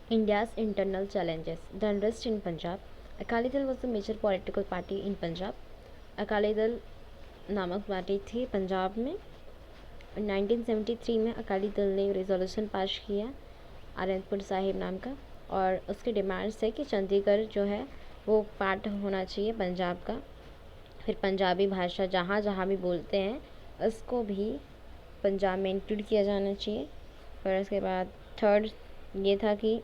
India's internal challenges. The unrest in Punjab. Akali Dal was the major political party in Punjab. Akali Dal नामक party थी पंजाब में। 1973 में अकाली दल ने resolution pass किया आनंदपुर साहिब नाम का, और उसकी डिमांड्स है कि चंडीगढ़ जो है वो पार्ट होना चाहिए पंजाब का। फिर पंजाबी भाषा जहाँ जहाँ भी बोलते हैं उसको भी पंजाब में इंक्लूड किया जाना चाहिए। फिर उसके बाद थर्ड ये था कि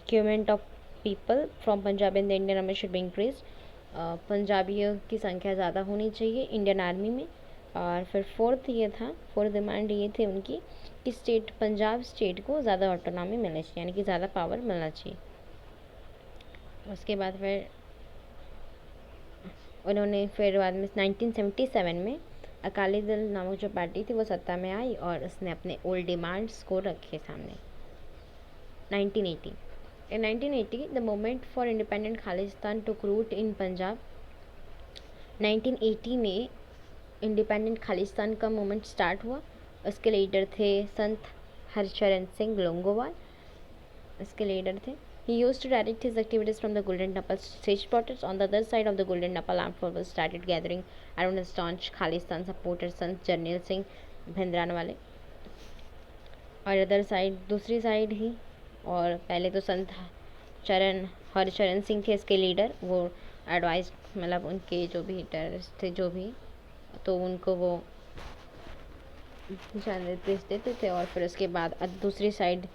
recruitment of people from Punjab in the Indian army should be increase. पंजाबियों की संख्या ज़्यादा होनी चाहिए इंडियन आर्मी में। और फिर फोर्थ डिमांड ये थी उनकी कि पंजाब स्टेट को ज़्यादा ऑटोनॉमी मिलनी चाहिए, यानी कि ज़्यादा पावर मिलना चाहिए। उसके बाद फिर उन्होंने फिर बाद में 1977 में अकाली दल नामक जो पार्टी थी वो सत्ता में आई और उसने अपने ओल्ड डिमांड्स को रखे सामने। 1980 In 1980, the movement for independent Khalistan took root in Punjab. 1980 में इंडिपेंडेंट खालिस्तान का मूवमेंट स्टार्ट हुआ। उसके लीडर थे संत हरचरण सिंह लोंगोवाल, इसके लीडर थे। He used to direct his activities from the Golden Temple stage protests. On the other side of the Golden Temple, armed forces started gathering around the staunch Khalistan supporter Sant Jarnail Singh भिंद्रानवाले। और other side दूसरी side ही, और पहले तो संत हरचरण सिंह थे इसके leader. वो advice मतलब उनके जो भी टेररिस्ट थे जो भी, तो उनको वो निर्देश देते थे। और फिर उसके बाद दूसरी साइड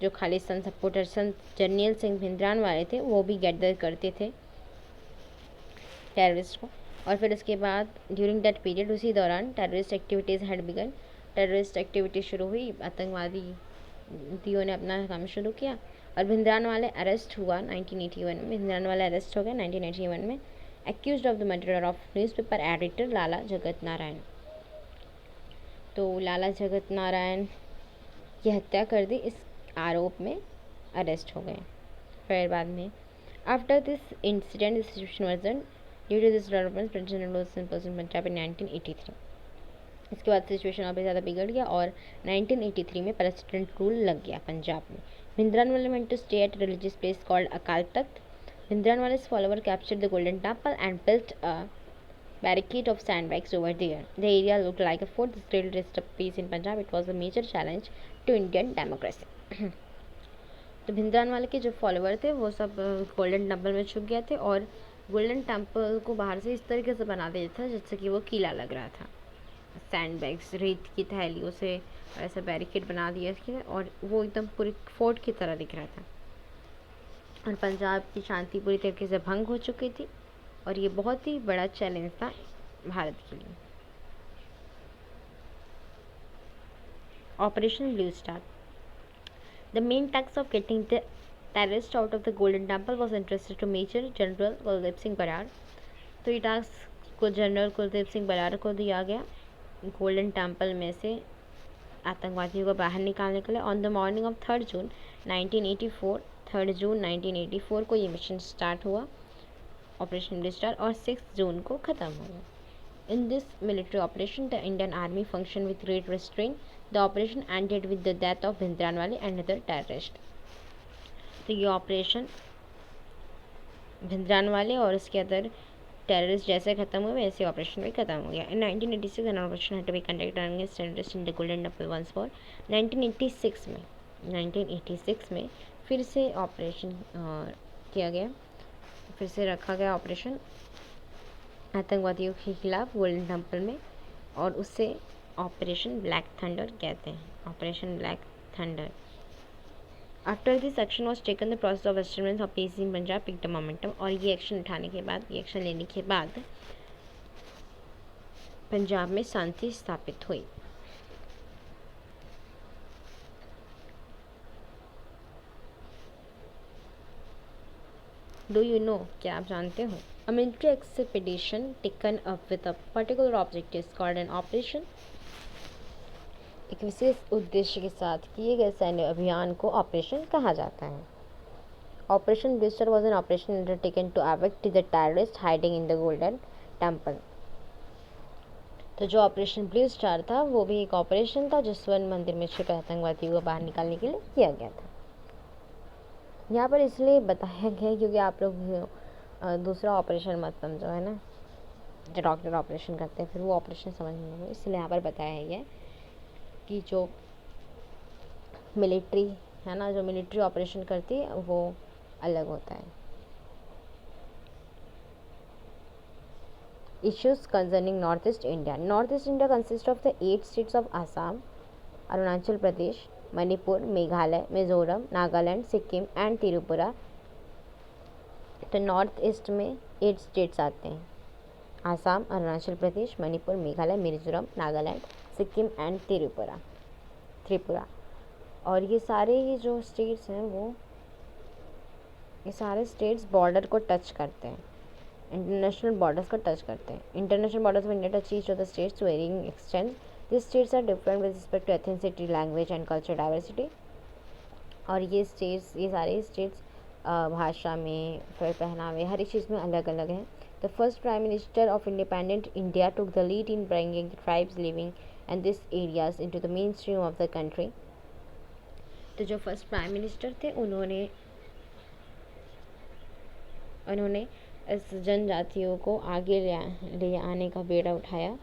जो खालिस्तान सपोर्टर संत जर्नैल सिंह भिंद्रानवाले थे वो भी गैदर करते थे टेररिस्ट को। और फिर उसके बाद ड्यूरिंग दैट पीरियड, उसी दौरान terrorist activities had begun. Terrorist activity शुरू हुई, आतंकवादियों ने अपना काम शुरू किया। और भिंद्रानवाले अरेस्ट हुआ 1981 में। भिंद्रानवाले अरेस्ट हो गया 1981 में, accused of the murder of newspaper editor Lala Jagat Narayan. तो लाला जगत नारायण की हत्या कर दी, इस आरोप में अरेस्ट हो गए। फिर बाद में after this incident the situation worsen due to this development president Punjab in 1983। इसके बाद सिचुएशन और भी ज़्यादा बिगड़ गया और 1983 में प्रेसिडेंट रूल लग गया पंजाब में। भिंद्रानवाले went to stay at a religious place called Akal Takht. Bhindranwale's follower captured the Golden Temple and built a barricade of sandbags over there. The area looked like a fort. This greatly disturbed peace in Punjab. It was a major challenge to Indian democracy. तो भिंद्रानवाले के जो follower थे वो सब golden temple में छुप गए थे और गोल्डन टेम्पल को बाहर से इस तरीके से बना दिया था जैसे कि वो किला लग रहा था। सैंडबैग्स, रेत की थैलियों से ऐसा बैरिकेड बना दिया था और वो एकदम पूरी फोर्ट की तरह दिख रहा था। और पंजाब की शांति पूरी तरीके से भंग हो चुकी थी और ये बहुत ही बड़ा चैलेंज था भारत के लिए। Operation blue star. The main task of getting the terrorists out of the Golden Temple was entrusted to Major General Kuldeep Singh Brar. तो ये टास्क को जनरल कुलदीप सिंह बराड़ को दिया गया गोल्डन टेम्पल में से आतंकवादियों को बाहर निकालने के लिए। ऑन द मॉर्निंग ऑफ 3 जून 1984, 3 जून 1984 को ये मिशन स्टार्ट हुआ ऑपरेशन ब्लू स्टार और 6 जून को ख़त्म हुआ। In this military operation, the Indian Army functioned with great restraint. The operation ended with the death of भिंद्रानवाले and other terrorists. तो ये ऑपरेशन भिंद्रानवाले और उसके अदर टेररिस्ट जैसे ख़त्म हुए वैसे ऑपरेशन भी ख़त्म हो गया। In 1986 an operation had to be conducted against terrorists in the Golden Temple once more. 1986 में फिर से ऑपरेशन किया गया, फिर से रखा गया ऑपरेशन आतंकवादियों के खिलाफ गोल्डन टेम्पल में और उससे ऑपरेशन ब्लैक थंडर कहते हैं, operation black thunder. After this action was taken the process of establishment of peace in Punjab picked momentum. और ये एक्शन उठाने के बाद, ये एक्शन लेने के बाद पंजाब में शांति स्थापित हुई। डू यू नो, क्या आप जानते हो? A military expedition taken up with a particular object is called an operation. एक विशेष उद्देश्य के साथ किए गए सैन्य अभियान को ऑपरेशन कहा जाता है। Operation blue star was an operation undertaken to evict the terrorists hiding in the Golden Temple. तो जो ऑपरेशन ब्लू स्टार था वो भी एक ऑपरेशन था जो स्वर्ण मंदिर में छिपे आतंकवादियों को बाहर निकालने के लिए किया गया था। यहाँ पर इसलिए बताया गया है क्योंकि आप लोग दूसरा ऑपरेशन मत समझो, है ना, जो डॉक्टर ऑपरेशन करते हैं फिर वो ऑपरेशन समझ नहीं हो, इसलिए यहाँ पर बताया गया है कि जो मिलिट्री है ना, जो मिलिट्री ऑपरेशन करती है वो अलग होता है। Issues concerning north east India. North east India consist of the 8 states of Assam, Arunachal Pradesh, Manipur, Meghalaya, Mizoram, Nagaland, Sikkim and Tripura. तो नॉर्थ ईस्ट में 8 स्टेट्स आते हैं, आसाम, अरुणाचल प्रदेश, मणिपुर, मेघालय, मिजोरम, नागालैंड, सिक्किम एंड त्रिपुरा। और ये जो स्टेट्स हैं ये सारे स्टेट्स बॉर्डर को टच करते हैं, इंटरनेशनल बॉर्डर्स को टच करते हैं। इंटरनेशनल बॉर्डर्स में India touch each of the states to varying extent. This states are different with respect to ethnicity, language and culture diversity. और ये सारे स्टेट्स भाषा में, फिर पहनावे, हर एक चीज़ में अलग अलग हैं। The first prime minister of independent India took the lead in bringing the tribes living in this areas into the main stream of the country. तो जो फर्स्ट प्राइम मिनिस्टर थे उन्होंने इस जनजातियों को आगे ले आने का बेड़ा उठाया।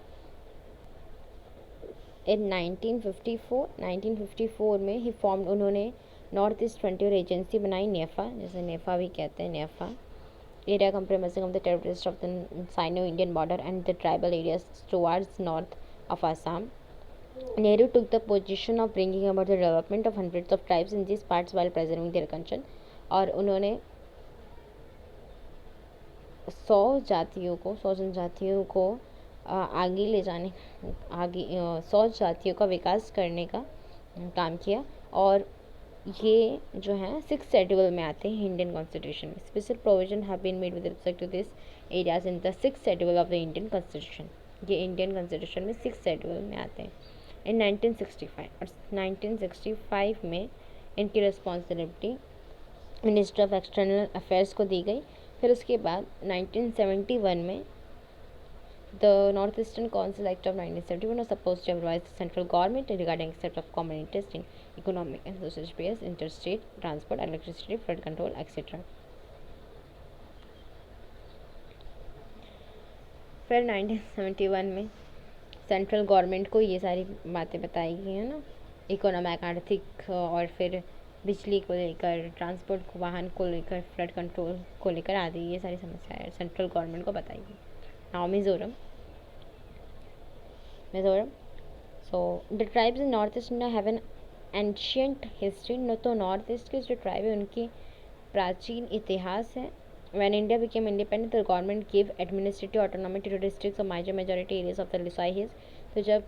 इन 1954 में उन्होंने नॉर्थ ईस्ट फ्रंटियर एजेंसी बनाई, नेफा, जिसे नेफा भी कहते हैं, NEFA. Area comprising of the territories of the Sino Indian border and the tribal areas towards north of Assam. Nehru took the position of bringing about the development of hundreds of tribes in these parts while preserving their culture। और उन्होंने 100 जनजातियों को आगे ले जाने 100 जातियों का विकास करने का काम किया। और ये जो है 6 शेड्यूल में आते हैं इंडियन कॉन्स्टिट्यूशन में। Special provision have been made with respect to this areas in the 6 schedule of the Indian constitution. ये इंडियन कॉन्स्टिट्यूशन में 6 शेड्यूल में आते हैं। इन 1965 में इनकी responsibility minister of external affairs को दी गई। फिर उसके बाद 1971 में the north eastern council act of 1971 was supposed to advise the central government regarding aspects of common interest in economic and social affairs, interstate transport, electricity, flood control, etc. फिर 1971 में central government को ये सारी बातें बताई गई हैं ना, इकोनॉमिक, आर्थिक, और फिर बिजली को लेकर, ट्रांसपोर्ट को, वाहन को लेकर, फ्लड कंट्रोल को लेकर आदि ये सारी समस्याएं सेंट्रल गवर्नमेंट को बताई गई। Now Mizoram. So the tribes in north east India have an ancient history. न तो नॉर्थ ईस्ट के जो ट्राइब है उनकी प्राचीन इतिहास है। When India became independent, the government gave administrative autonomy to the districts of major majority areas of the Lusai Hills। तो जब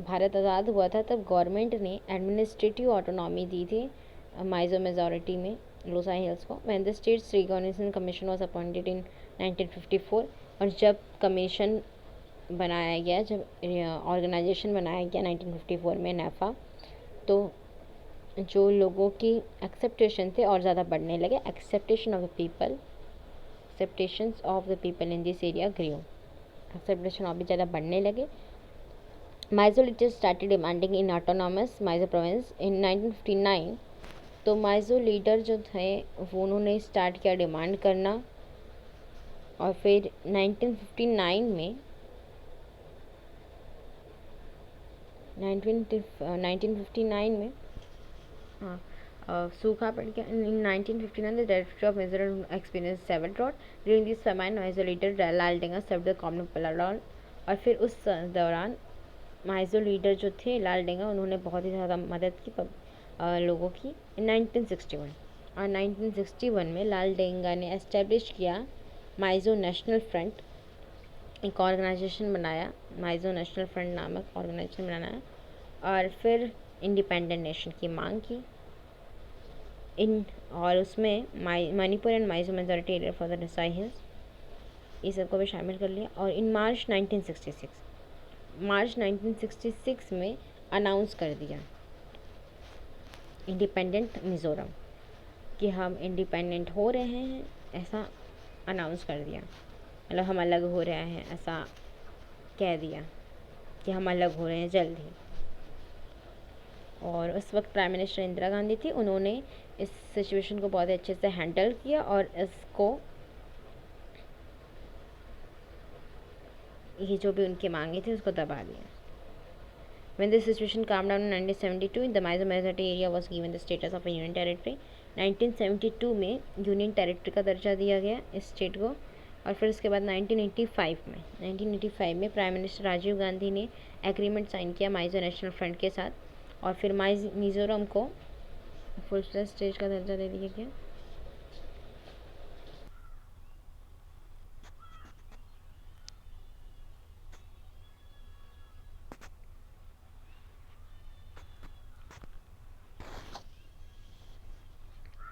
भारत आज़ाद हुआ था तब गवर्नमेंट ने एडमिनिस्ट्रेटिव ऑटोनॉमी दी थी माइजो मेजॉरिटी में लुसाई हिल्स को। When the States Recognition Commission was appointed in 1954। और जब कमीशन बनाया गया, जब ऑर्गेनाइजेशन बनाया गया 1954 में, नेफा, तो जो लोगों की एक्सेप्टेशन थे और ज़्यादा बढ़ने लगे। Expectations of the people in this area grieve. Expectation और भी ज़्यादा बढ़ने लगे। Mizo leaders started demanding in autonomous Mizo province in 1959। तो माइजो लीडर जो थे वो उन्होंने स्टार्ट किया डिमांड करना। और फिर 1959 में 1959 में सूखा पड़ गया। In 1959 the director of Mizoram experience severe drought during this famine. Mizo leader Lal Denga serve the common पलाडॉल। और फिर उस दौरान माइजो लीडर जो थे लाल डेंगा, उन्होंने बहुत ही ज़्यादा मदद की लोगों की। इन 1961 और 1961 में लाल डेंगा ने एस्टेब्लिश किया माइजो नेशनल फ्रंट, एक ऑर्गेनाइजेशन बनाया, माइजो नेशनल फ्रंट नामक ऑर्गेनाइजेशन बनाया। और फिर इंडिपेंडेंट नेशन की मांग की और उसमें Manipur and Mizo majority area for the Lushai Hills, ये सबको भी शामिल कर लिया। और इन मार्च 1966 में अनाउंस कर दिया इंडिपेंडेंट मिज़ोरम कि हम इंडिपेंडेंट हो रहे हैं, ऐसा अनाउंस कर दिया, मतलब हम अलग हो रहे हैं, ऐसा कह दिया कि हम अलग हो रहे हैं जल्द ही। और उस वक्त प्राइम मिनिस्टर इंदिरा गांधी थी, उन्होंने इस सिचुएशन को बहुत अच्छे से हैंडल किया और इसको, ये जो भी उनकी मांगे थी उसको दबा दिया। When the situation calmed down in 1972, the Mysore Majority area was given the status of a union territory. 1972 में यूनियन टेरिटरी का दर्जा दिया गया इस स्टेट को। और फिर उसके बाद 1985 में प्राइम मिनिस्टर राजीव गांधी ने एग्रीमेंट साइन किया माइजो नेशनल फ्रंट के साथ, और फिर मिज़ोरम को फुल फ्लैश स्टेट का दर्जा दे दिया गया।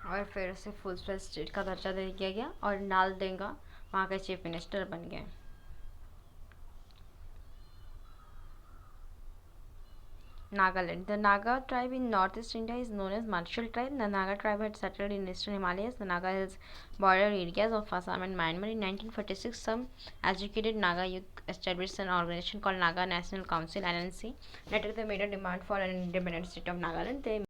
और फिर उसे फुल फ्लैश स्टेट का दर्जा दे दिया गया और नाल देंगा वहाँ के चीफ मिनिस्टर बन गए। Nagaland. The Naga tribe in northeast India is known as martial tribe. The Naga tribe had settled in eastern Himalayas, the Naga Hills border areas of Assam and Myanmar. In 1946, some educated Naga youth established an organization called Naga National Council (NNC). Later, they made a demand for an independent state of Nagaland. They